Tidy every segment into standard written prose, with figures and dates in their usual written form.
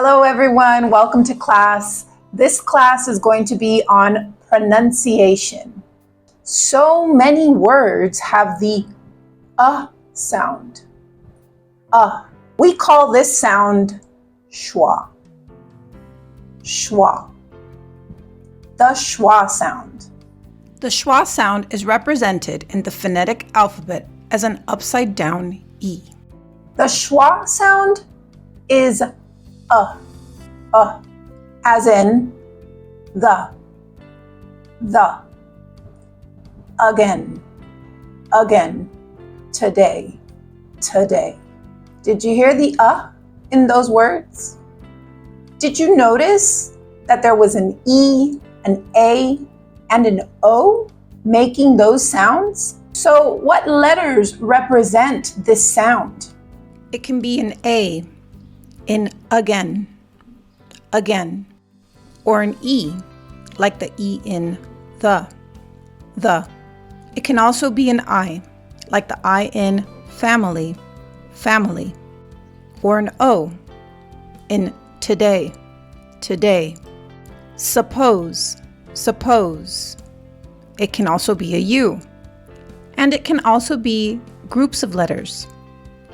Hello everyone, welcome to class. This class is going to be on pronunciation. So many words have the sound. We call this sound schwa. Schwa. The schwa sound. The schwa sound is represented in the phonetic alphabet as an upside down E. The schwa sound is as in the, again, today. Did you hear the in those words? Did you notice that there was an E, an A, and an O making those sounds? So what letters represent this sound? It can be an A in again, or an E, like the E in the. It can also be an I, like the I in family, or an O in today. Suppose. It can also be a U, and it can also be groups of letters,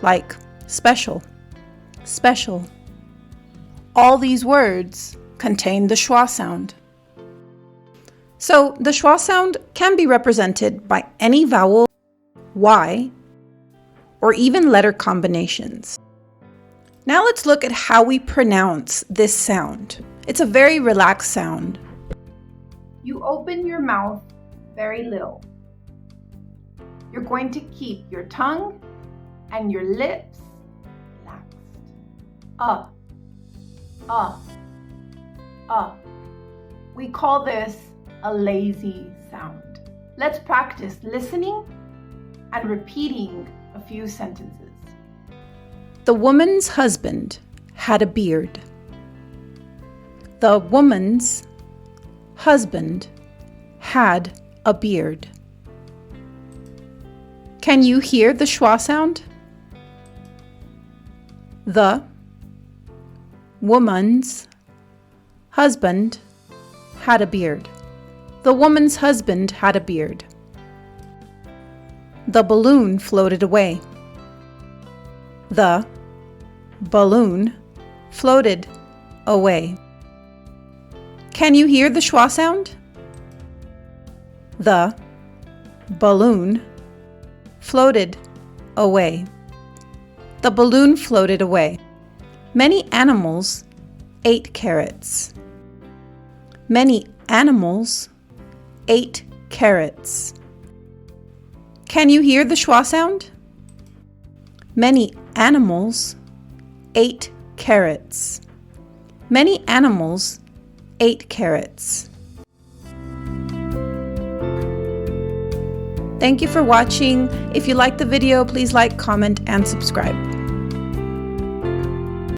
like special. All these words contain the schwa sound. So the schwa sound can be represented by any vowel, Y, or even letter combinations. Now let's look at how we pronounce this sound. It's a very relaxed sound. You open your mouth very little. You're going to keep your tongue and your lips relaxed. We call this a lazy sound. Let's practice listening and repeating a few sentences. The woman's husband had a beard. The woman's husband had a beard. Can you hear the schwa sound? The woman's husband had a beard. The woman's husband had a beard. The balloon floated away. The balloon floated away. Can you hear the schwa sound? The balloon floated away. The balloon floated away. Many animals ate carrots. Many animals ate carrots. Can you hear the schwa sound? Many animals ate carrots. Many animals ate carrots. Thank you for watching. If you liked the video, please like, comment, and subscribe.